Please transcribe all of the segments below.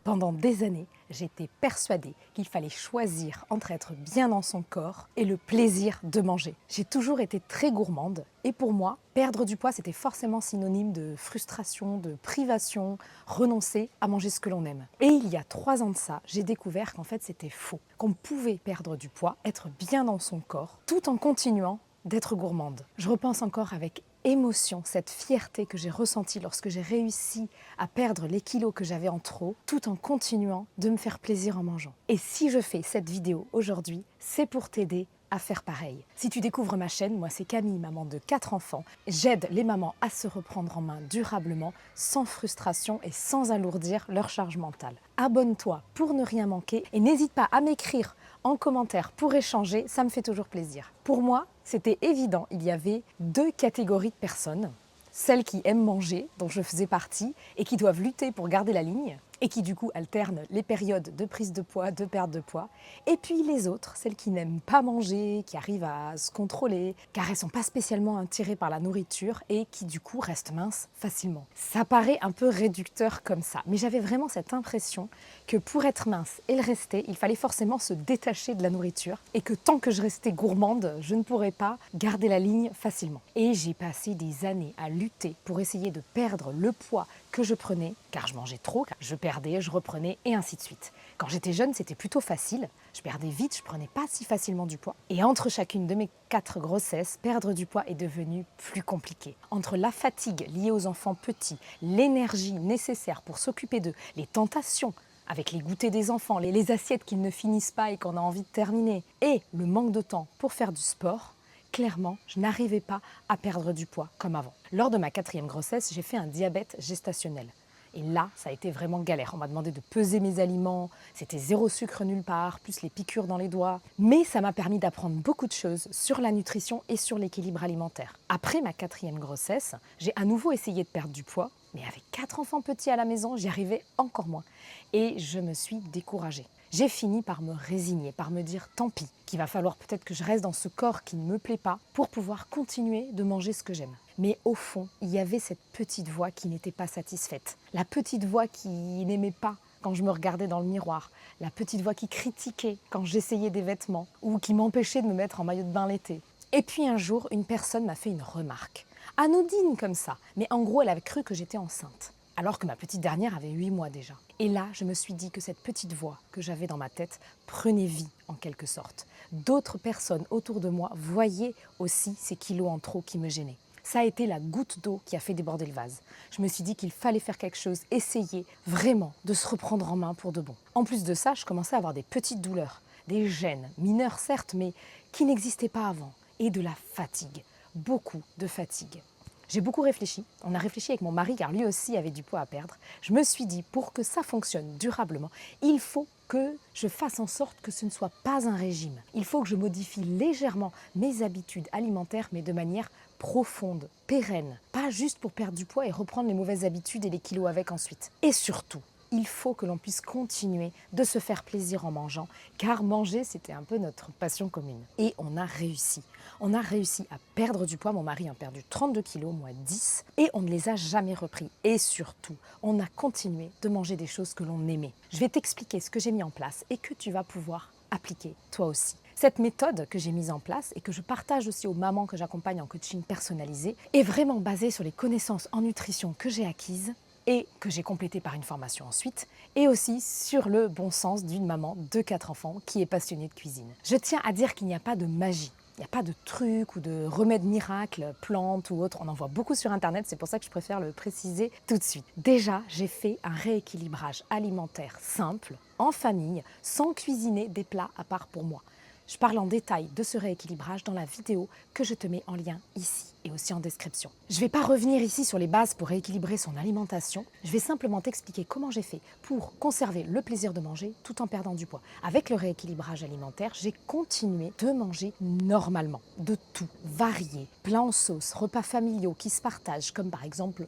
Pendant des années, j'étais persuadée qu'il fallait choisir entre être bien dans son corps et le plaisir de manger. J'ai toujours été très gourmande et pour moi, perdre du poids, c'était forcément synonyme de frustration, de privation, renoncer à manger ce que l'on aime. Et il y a 3 ans de ça, j'ai découvert qu'en fait c'était faux, qu'on pouvait perdre du poids, être bien dans son corps, tout en continuant d'être gourmande. Je repense encore avec émotion cette fierté que j'ai ressentie lorsque j'ai réussi à perdre les kilos que j'avais en trop, tout en continuant de me faire plaisir en mangeant. Et si je fais cette vidéo aujourd'hui, c'est pour t'aider à faire pareil. Si tu découvres ma chaîne, moi c'est Camille, maman de 4 enfants. J'aide les mamans à se reprendre en main durablement, sans frustration et sans alourdir leur charge mentale. Abonne-toi pour ne rien manquer et n'hésite pas à m'écrire en commentaire pour échanger, ça me fait toujours plaisir. Pour moi, c'était évident, il y avait 2 catégories de personnes. Celles qui aiment manger, dont je faisais partie, et qui doivent lutter pour garder la ligne, et qui du coup alternent les périodes de prise de poids, de perte de poids. Et puis les autres, celles qui n'aiment pas manger, qui arrivent à se contrôler, car elles ne sont pas spécialement attirées par la nourriture et qui du coup restent minces facilement. Ça paraît un peu réducteur comme ça, mais j'avais vraiment cette impression que pour être mince et le rester, il fallait forcément se détacher de la nourriture et que tant que je restais gourmande, je ne pourrais pas garder la ligne facilement. Et j'ai passé des années à lutter pour essayer de perdre le poids que je prenais, car je mangeais trop, car je perdais, je reprenais et ainsi de suite. Quand j'étais jeune, c'était plutôt facile. Je perdais vite, je prenais pas si facilement du poids. Et entre chacune de mes 4 grossesses, perdre du poids est devenu plus compliqué. Entre la fatigue liée aux enfants petits, l'énergie nécessaire pour s'occuper d'eux, les tentations avec les goûters des enfants, les assiettes qu'ils ne finissent pas et qu'on a envie de terminer, et le manque de temps pour faire du sport, clairement, je n'arrivais pas à perdre du poids comme avant. Lors de ma 4e grossesse, j'ai fait un diabète gestationnel. Et là, ça a été vraiment galère. On m'a demandé de peser mes aliments, c'était 0 sucre nulle part, plus les piqûres dans les doigts. Mais ça m'a permis d'apprendre beaucoup de choses sur la nutrition et sur l'équilibre alimentaire. Après ma 4e grossesse, j'ai à nouveau essayé de perdre du poids, mais avec 4 enfants petits à la maison, j'y arrivais encore moins. Et je me suis découragée. J'ai fini par me résigner, par me dire tant pis, qu'il va falloir peut-être que je reste dans ce corps qui ne me plaît pas pour pouvoir continuer de manger ce que j'aime. Mais au fond, il y avait cette petite voix qui n'était pas satisfaite. La petite voix qui n'aimait pas quand je me regardais dans le miroir. La petite voix qui critiquait quand j'essayais des vêtements ou qui m'empêchait de me mettre en maillot de bain l'été. Et puis un jour, une personne m'a fait une remarque. Anodine comme ça, mais en gros, elle avait cru que j'étais enceinte. Alors que ma petite dernière avait 8 mois déjà. Et là, je me suis dit que cette petite voix que j'avais dans ma tête prenait vie en quelque sorte. D'autres personnes autour de moi voyaient aussi ces kilos en trop qui me gênaient. Ça a été la goutte d'eau qui a fait déborder le vase. Je me suis dit qu'il fallait faire quelque chose, essayer vraiment de se reprendre en main pour de bon. En plus de ça, je commençais à avoir des petites douleurs, des gènes, mineures certes, mais qui n'existaient pas avant, et de la fatigue, beaucoup de fatigue. J'ai beaucoup réfléchi, on a réfléchi avec mon mari car lui aussi avait du poids à perdre. Je me suis dit, pour que ça fonctionne durablement, il faut que je fasse en sorte que ce ne soit pas un régime. Il faut que je modifie légèrement mes habitudes alimentaires, mais de manière profonde, pérenne. Pas juste pour perdre du poids et reprendre les mauvaises habitudes et les kilos avec ensuite. Et surtout, il faut que l'on puisse continuer de se faire plaisir en mangeant, car manger, c'était un peu notre passion commune. Et on a réussi. On a réussi à perdre du poids. Mon mari a perdu 32 kilos, moi 10, et on ne les a jamais repris. Et surtout, on a continué de manger des choses que l'on aimait. Je vais t'expliquer ce que j'ai mis en place et que tu vas pouvoir appliquer toi aussi. Cette méthode que j'ai mise en place et que je partage aussi aux mamans que j'accompagne en coaching personnalisé est vraiment basée sur les connaissances en nutrition que j'ai acquises et que j'ai complété par une formation ensuite, et aussi sur le bon sens d'une maman de 4 enfants qui est passionnée de cuisine. Je tiens à dire qu'il n'y a pas de magie, il n'y a pas de truc ou de remède miracle, plantes ou autre, on en voit beaucoup sur internet, c'est pour ça que je préfère le préciser tout de suite. Déjà, j'ai fait un rééquilibrage alimentaire simple, en famille, sans cuisiner des plats à part pour moi. Je parle en détail de ce rééquilibrage dans la vidéo que je te mets en lien ici et aussi en description. Je ne vais pas revenir ici sur les bases pour rééquilibrer son alimentation. Je vais simplement t'expliquer comment j'ai fait pour conserver le plaisir de manger tout en perdant du poids. Avec le rééquilibrage alimentaire, j'ai continué de manger normalement, de tout, varié, plats en sauce, repas familiaux qui se partagent, comme par exemple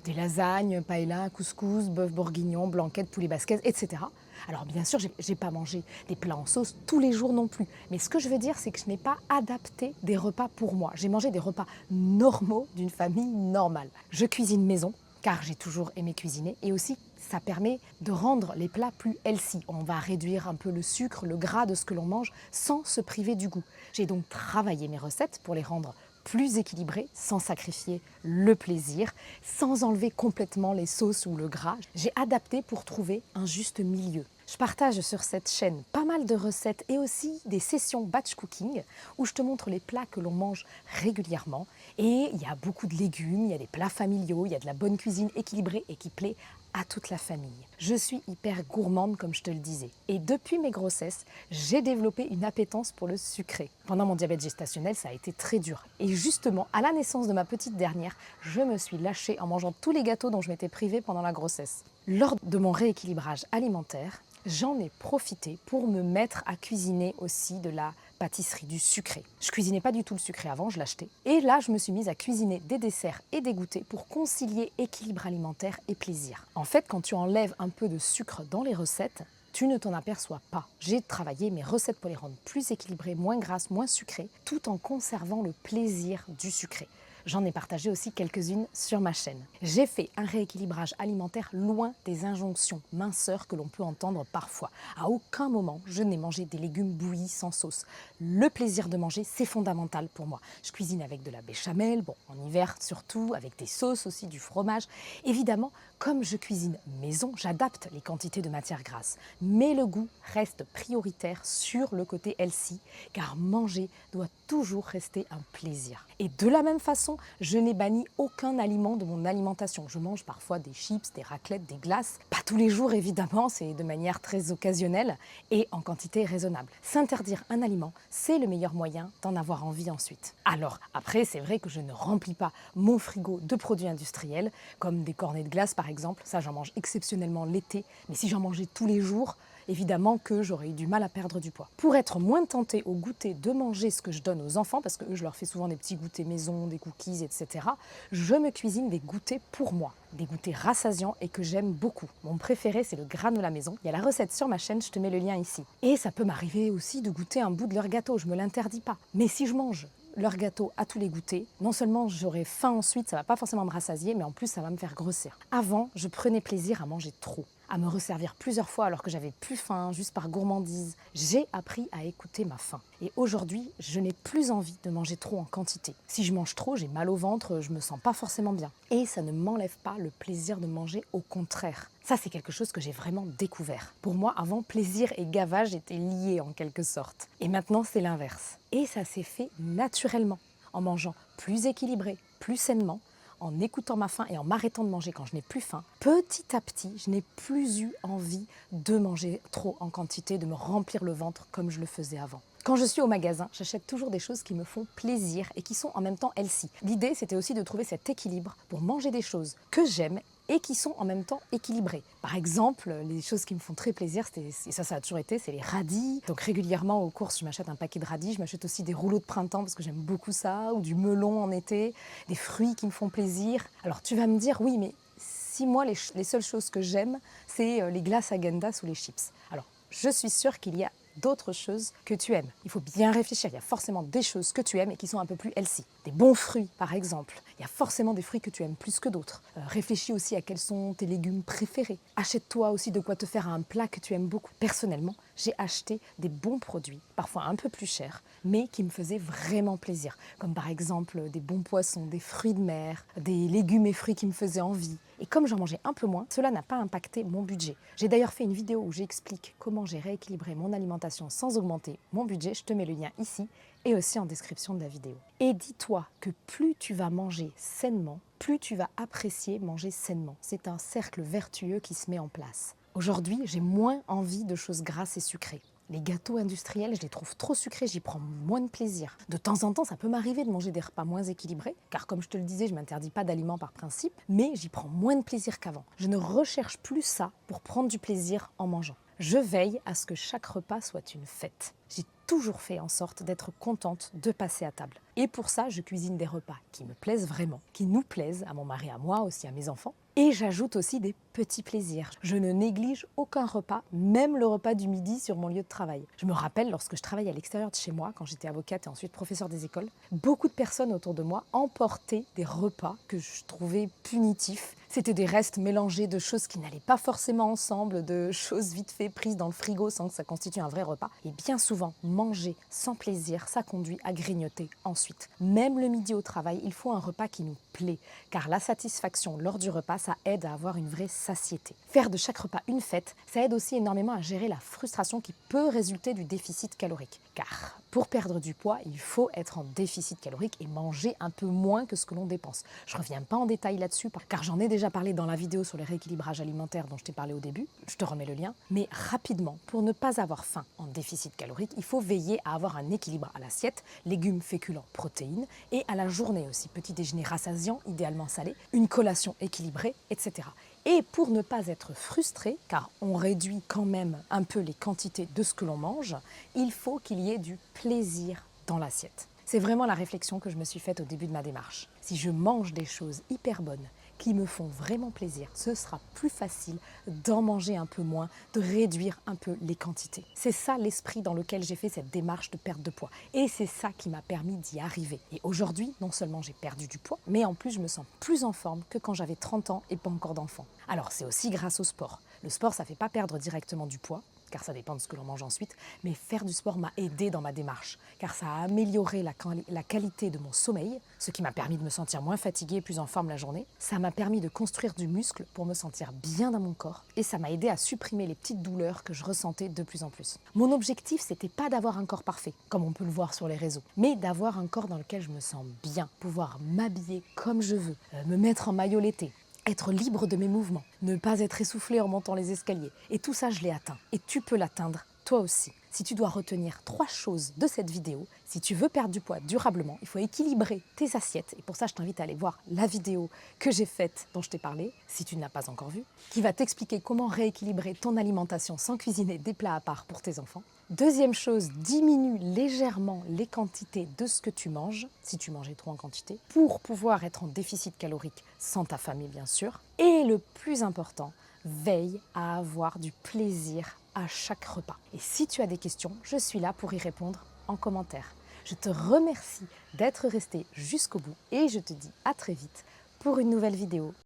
des lasagnes, paella, couscous, bœuf bourguignon, blanquette, poulet basquaise, etc. Alors bien sûr, j'ai pas mangé des plats en sauce tous les jours non plus. Mais ce que je veux dire, c'est que je n'ai pas adapté des repas pour moi. J'ai mangé des repas normaux d'une famille normale. Je cuisine maison, car j'ai toujours aimé cuisiner, et aussi Ça permet de rendre les plats plus healthy. On va réduire un peu le sucre, le gras de ce que l'on mange sans se priver du goût. J'ai donc travaillé mes recettes pour les rendre plus équilibrées, sans sacrifier le plaisir, sans enlever complètement les sauces ou le gras. J'ai adapté pour trouver un juste milieu. Je partage sur cette chaîne pas mal de recettes et aussi des sessions batch cooking où je te montre les plats que l'on mange régulièrement. Et il y a beaucoup de légumes, il y a des plats familiaux, il y a de la bonne cuisine équilibrée et qui plaît à toute la famille. Je suis hyper gourmande comme je te le disais. Et depuis mes grossesses, j'ai développé une appétence pour le sucré. Pendant mon diabète gestationnel, ça a été très dur. Et justement, à la naissance de ma petite dernière, je me suis lâchée en mangeant tous les gâteaux dont je m'étais privée pendant la grossesse. Lors de mon rééquilibrage alimentaire, j'en ai profité pour me mettre à cuisiner aussi de la pâtisserie, du sucré. Je cuisinais pas du tout le sucré avant, je l'achetais. Et là, je me suis mise à cuisiner des desserts et des goûters pour concilier équilibre alimentaire et plaisir. En fait, quand tu enlèves un peu de sucre dans les recettes, tu ne t'en aperçois pas. J'ai travaillé mes recettes pour les rendre plus équilibrées, moins grasses, moins sucrées, tout en conservant le plaisir du sucré. J'en ai partagé aussi quelques-unes sur ma chaîne. J'ai fait un rééquilibrage alimentaire loin des injonctions minceurs que l'on peut entendre parfois. À aucun moment, je n'ai mangé des légumes bouillis sans sauce. Le plaisir de manger, c'est fondamental pour moi. Je cuisine avec de la béchamel, bon, en hiver surtout, avec des sauces aussi, du fromage. Évidemment, comme je cuisine maison, j'adapte les quantités de matières grasses. Mais le goût reste prioritaire sur le côté healthy, car manger doit toujours rester un plaisir. Et de la même façon, je n'ai banni aucun aliment de mon alimentation. Je mange parfois des chips, des raclettes, des glaces. Pas tous les jours évidemment, c'est de manière très occasionnelle et en quantité raisonnable. S'interdire un aliment, c'est le meilleur moyen d'en avoir envie ensuite. Alors après, c'est vrai que je ne remplis pas mon frigo de produits industriels, comme des cornets de glace par exemple. Ça, j'en mange exceptionnellement l'été. Mais si j'en mangeais tous les jours, évidemment que j'aurais eu du mal à perdre du poids. Pour être moins tentée au goûter de manger ce que je donne aux enfants, parce que eux, je leur fais souvent des petits goûters maison, des cookies, etc., je me cuisine des goûters pour moi, des goûters rassasiants et que j'aime beaucoup. Mon préféré, c'est le granola maison. Il y a la recette sur ma chaîne, je te mets le lien ici. Et ça peut m'arriver aussi de goûter un bout de leur gâteau, je ne me l'interdis pas. Mais si je mange leur gâteau à tous les goûters, non seulement j'aurai faim ensuite, ça va pas forcément me rassasier, mais en plus ça va me faire grossir. Avant, je prenais plaisir à manger trop, à me resservir plusieurs fois alors que j'avais plus faim, juste par gourmandise. J'ai appris à écouter ma faim. Et aujourd'hui, je n'ai plus envie de manger trop en quantité. Si je mange trop, j'ai mal au ventre, je me sens pas forcément bien. Et ça ne m'enlève pas le plaisir de manger, au contraire. Ça, c'est quelque chose que j'ai vraiment découvert. Pour moi, avant, plaisir et gavage étaient liés en quelque sorte. Et maintenant, c'est l'inverse. Et ça s'est fait naturellement, en mangeant plus équilibré, plus sainement, en écoutant ma faim et en m'arrêtant de manger quand je n'ai plus faim. Petit à petit, je n'ai plus eu envie de manger trop en quantité, de me remplir le ventre comme je le faisais avant. Quand je suis au magasin, j'achète toujours des choses qui me font plaisir et qui sont en même temps healthy. L'idée, c'était aussi de trouver cet équilibre pour manger des choses que j'aime et qui sont en même temps équilibrées. Par exemple, les choses qui me font très plaisir, et ça a toujours été, c'est les radis. Donc régulièrement aux courses, je m'achète un paquet de radis, je m'achète aussi des rouleaux de printemps parce que j'aime beaucoup ça, ou du melon en été, des fruits qui me font plaisir. Alors tu vas me dire, oui, mais si moi, les seules choses que j'aime, c'est les glaces Häagen-Dazs ou les chips. Alors, je suis sûre qu'il y a d'autres choses que tu aimes. Il faut bien réfléchir, il y a forcément des choses que tu aimes et qui sont un peu plus healthy. Des bons fruits, par exemple. Il y a forcément des fruits que tu aimes plus que d'autres. Réfléchis aussi à quels sont tes légumes préférés. Achète-toi aussi de quoi te faire un plat que tu aimes beaucoup. Personnellement, j'ai acheté des bons produits, parfois un peu plus chers, mais qui me faisaient vraiment plaisir. Comme par exemple des bons poissons, des fruits de mer, des légumes et fruits qui me faisaient envie. Et comme j'en mangeais un peu moins, cela n'a pas impacté mon budget. J'ai d'ailleurs fait une vidéo où j'explique comment j'ai rééquilibré mon alimentation sans augmenter mon budget. Je te mets le lien ici et aussi en description de la vidéo. Et dis-toi que plus tu vas manger sainement, plus tu vas apprécier manger sainement. C'est un cercle vertueux qui se met en place. Aujourd'hui, j'ai moins envie de choses grasses et sucrées. Les gâteaux industriels, je les trouve trop sucrés, j'y prends moins de plaisir. De temps en temps, ça peut m'arriver de manger des repas moins équilibrés, car comme je te le disais, je ne m'interdis pas d'aliments par principe, mais j'y prends moins de plaisir qu'avant. Je ne recherche plus ça pour prendre du plaisir en mangeant. Je veille à ce que chaque repas soit une fête. J'ai toujours fait en sorte d'être contente de passer à table. Et pour ça, je cuisine des repas qui me plaisent vraiment, qui nous plaisent, à mon mari, à moi, aussi à mes enfants. Et j'ajoute aussi des petits plaisirs. Je ne néglige aucun repas, même le repas du midi sur mon lieu de travail. Je me rappelle lorsque je travaillais à l'extérieur de chez moi, quand j'étais avocate et ensuite professeure des écoles, beaucoup de personnes autour de moi emportaient des repas que je trouvais punitifs. C'était des restes mélangés de choses qui n'allaient pas forcément ensemble, de choses vite fait prises dans le frigo sans que ça constitue un vrai repas. Et bien souvent, manger sans plaisir, ça conduit à grignoter ensuite. Même le midi au travail, il faut un repas qui nous plaît, car la satisfaction lors du repas, ça aide à avoir une vraie satiété. Faire de chaque repas une fête, ça aide aussi énormément à gérer la frustration qui peut résulter du déficit calorique. Car pour perdre du poids, il faut être en déficit calorique et manger un peu moins que ce que l'on dépense. Je ne reviens pas en détail là-dessus, car j'en ai déjà parlé dans la vidéo sur les rééquilibrages alimentaires dont je t'ai parlé au début. Je te remets le lien. Mais rapidement, pour ne pas avoir faim en déficit calorique, il faut veiller à avoir un équilibre à l'assiette, légumes, féculents, protéines, et à la journée aussi. Petit déjeuner rassasiant, idéalement salé, une collation équilibrée, etc. Et pour ne pas être frustré, car on réduit quand même un peu les quantités de ce que l'on mange, il faut qu'il y ait du plaisir dans l'assiette. C'est vraiment la réflexion que je me suis faite au début de ma démarche. Si je mange des choses hyper bonnes, qui me font vraiment plaisir, ce sera plus facile d'en manger un peu moins, de réduire un peu les quantités. C'est ça l'esprit dans lequel j'ai fait cette démarche de perte de poids. Et c'est ça qui m'a permis d'y arriver. Et aujourd'hui, non seulement j'ai perdu du poids, mais en plus je me sens plus en forme que quand j'avais 30 ans et pas encore d'enfant. Alors c'est aussi grâce au sport. Le sport, ça ne fait pas perdre directement du poids, car ça dépend de ce que l'on mange ensuite, mais faire du sport m'a aidé dans ma démarche, car ça a amélioré la qualité de mon sommeil, ce qui m'a permis de me sentir moins fatiguée et plus en forme la journée. Ça m'a permis de construire du muscle pour me sentir bien dans mon corps, et ça m'a aidé à supprimer les petites douleurs que je ressentais de plus en plus. Mon objectif, c'était pas d'avoir un corps parfait, comme on peut le voir sur les réseaux, mais d'avoir un corps dans lequel je me sens bien, pouvoir m'habiller comme je veux, me mettre en maillot l'été, être libre de mes mouvements, ne pas être essoufflé en montant les escaliers. Et tout ça, je l'ai atteint. Et tu peux l'atteindre, toi aussi. Si tu dois retenir 3 choses de cette vidéo, si tu veux perdre du poids durablement, il faut équilibrer tes assiettes. Et pour ça, je t'invite à aller voir la vidéo que j'ai faite, dont je t'ai parlé, si tu ne l'as pas encore vue, qui va t'expliquer comment rééquilibrer ton alimentation sans cuisiner des plats à part pour tes enfants. Deuxième chose, diminue légèrement les quantités de ce que tu manges, si tu mangeais trop en quantité, pour pouvoir être en déficit calorique sans t'affamer bien sûr. Et le plus important, veille à avoir du plaisir à chaque repas. Et si tu as des questions, je suis là pour y répondre en commentaire. Je te remercie d'être resté jusqu'au bout et je te dis à très vite pour une nouvelle vidéo.